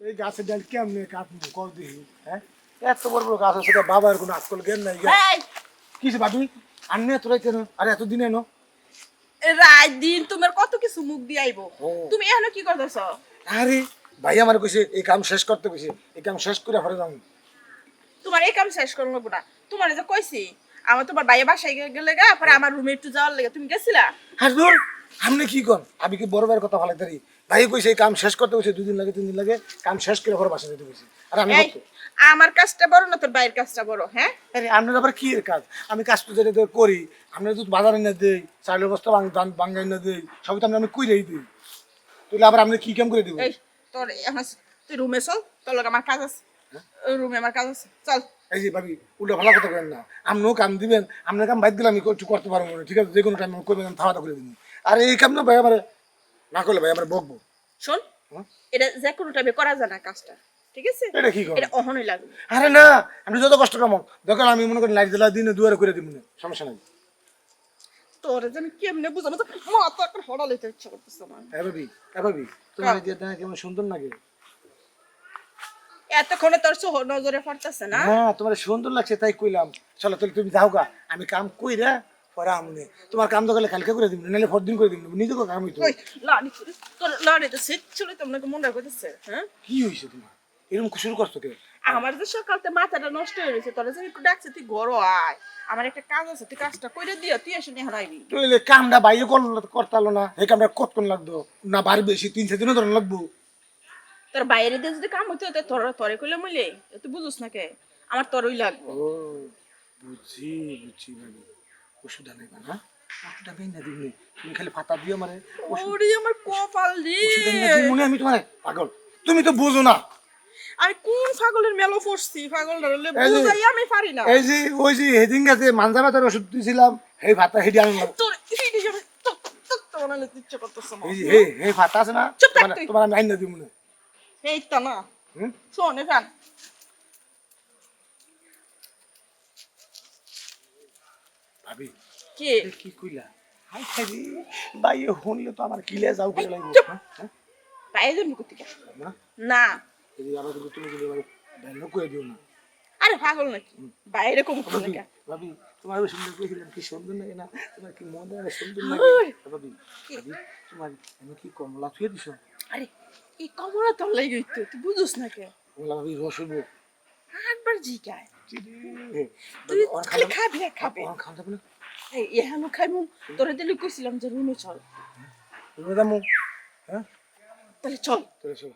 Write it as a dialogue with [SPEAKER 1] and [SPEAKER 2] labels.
[SPEAKER 1] এই গাছের ডাল কেমনে কাটবো কল দিই হ্যাঁ এত বড় বড় গাছ আছে বাবার কোনো আজকাল জ্ঞান নাই কিসে ভাবি আন্নে তোরাই কেন আরে এতদিন এনো
[SPEAKER 2] রাত দিন তোমার কত কিছু মুখ দিয়ে আইবো তুমি এখনো কি করতেছ?
[SPEAKER 1] আরে ভাই আমার কইছে এই কাম শেষ করতে কইছে এই কাম শেষ করে ঘরে যাবো
[SPEAKER 2] তোমার এই কাম শেষ করবো না তোমার যে কইছি আমার তোমার বাইরে বাসায় গেলে গা পরে আমার রুমে একটু যাওয়ার লেগে তুমি গেছিলা?
[SPEAKER 1] হাজুর আপনি কি কর আমি কি বড় ভাইয়ের কথা ভালো তারি ভাই কইছে এই কাম শেষ করতে কইছে 2 দিন লাগে 3 দিন লাগে কাম শেষ করে ঘরে বাসা যেতে কইছে আর আমি
[SPEAKER 2] আমার কাজটা বড় না তোর বাইরের কাজটা বড়? হ্যাঁ
[SPEAKER 1] আরে আপনার আবার কি এর কাজ আমি কাজ তো যেটা করি আপনার তো বাজারে না দেই চালের বস্তা বাঙ্গাই না দেই সবই তো আমি কইরাই দিই তাহলে আবার আপনি কি কাম করে দিব
[SPEAKER 2] এই তোর এখন তুই রুমে চল তোর লগে আমার কাজ আছে রুমে আমার কাজ আছে চল
[SPEAKER 1] এই যে ভাবি উল্টা ভালো কথা বলেন না আপনিও কাম দিবেন আপনার কাম বাইক দিলে আমি একটু করতে পারবো না ঠিক আছে যে কোনো টাইম করবেন আমি খাওয়া করে দিন আর এই কাম না ভাই আমার না করলে ভাই আমার বকবো
[SPEAKER 2] শোন এটা যে কোনো টাইমে করা যায় না কাজটা ঠিক আছে
[SPEAKER 1] এটা কি করে
[SPEAKER 2] এটা অহনই লাগবে
[SPEAKER 1] আরে না আপনি যত কষ্ট কাম দরকার আমি মনে করি লাইট জ্বালা দিনে দুয়ারে করে দিব না সমস্যা নাই
[SPEAKER 2] তোরে যে আমি কেমনে বুঝাবো তো মাথা একটা হড়া লইতে ইচ্ছা করতেছে না
[SPEAKER 1] এ ভাবি তোমার যে দেখা কেমন সুন্দর লাগে
[SPEAKER 2] এতক্ষণে তোর নজরে পড়তেছে না?
[SPEAKER 1] হ্যাঁ তোমার সুন্দর লাগছে তাই কইলাম চলো তাহলে তুমি যাও গা আমি কাম কইরা পরে আমনে তোমার কাম দরকার কালকে করে দিব নাহলে পরদিন করে দিব নিজে কাম হইতো
[SPEAKER 2] ওই লাড়ি তোর লাড়ি তো সেট চলে তোমরা মনে করতেছে হ্যাঁ
[SPEAKER 1] কি হইছে তোমার এরকম শুরু করছো কে
[SPEAKER 2] আমার যে সকালতে মাথাটা নষ্ট হয়ে গেছে তোরা যে একটু ডাকছে তুই ঘর আয় আমার একটা কাজ আছে তুই কাজটা কইরে দিও তুই এসে নিয়ে হারাইবি
[SPEAKER 1] তুই কামটা বাইরে করতালো না এই কামটা কতক্ষণ লাগতো না বাড়ি বেশি 3-4 দিনও ধরে লাগবো
[SPEAKER 2] তোর বাইরে দিয়ে যদি কাম হইতে হতো তরে কইলে মইলে তুই বুঝুস না কে আমার তরই লাগবে
[SPEAKER 1] ও বুঝছি ভাবি ওষুধ আনে না ওষুধ আনে না দিবনি তুমি খালি ফাতা দিও মানে
[SPEAKER 2] ওরে আমার কপাল রে
[SPEAKER 1] ওষুধ আনে না মনে আমি তোমার পাগল তুমি তো বুঝো না
[SPEAKER 2] আমি কোন পাগলের মেলো পড়ছি পাগলটা হলে বুঝাই আমি পারি না
[SPEAKER 1] এই যে ওই যে হেডিং আছে মানজা ব্যথার ওষুধ দিয়েছিলাম এই ভাতা হেডি আনলাম
[SPEAKER 2] তোর হিডি যাবে তো মনে ইচ্ছে করতেছ না
[SPEAKER 1] এই যে এই ভাতা আছে না
[SPEAKER 2] চুপ থাক তুই।
[SPEAKER 1] তোমার আমি আইন না দিব না
[SPEAKER 2] এই তো না শোন এখান
[SPEAKER 1] ভাবি
[SPEAKER 2] কে
[SPEAKER 1] কি কইলা হাই খাজি ভাই হনলে তো আমার কিলে যাও করে লাগবে হ্যাঁ
[SPEAKER 2] বাইরে যাবি কোথায়
[SPEAKER 1] না
[SPEAKER 2] না
[SPEAKER 1] এই আবার কিন্তু তুমি যদি ব্যান্ড করে দিও না
[SPEAKER 2] আরে পাগল নাকি বাইরে কম কোথায়
[SPEAKER 1] ভাবি তোমার সুন্দর কইছিলাম কি সুন্দর লাগে না তোমার কি মন লাগে সুন্দর লাগে ভাবি তোমার আমি কি কমলা থুয়ে দিছো
[SPEAKER 2] আরে এই কমলা তোর লাগে তুই বুঝুস না কে
[SPEAKER 1] কমলা ভাবি রস হইব
[SPEAKER 2] একবার জিগায়
[SPEAKER 1] তুই
[SPEAKER 2] খালি খাবি না খাবে
[SPEAKER 1] খাওয়া যাবে না
[SPEAKER 2] এই এখানে খাইমু তোরে দিলে কইছিলাম যে রুমে চল
[SPEAKER 1] তুমি দামু হ্যাঁ
[SPEAKER 2] তাহলে চল
[SPEAKER 1] চলে চলো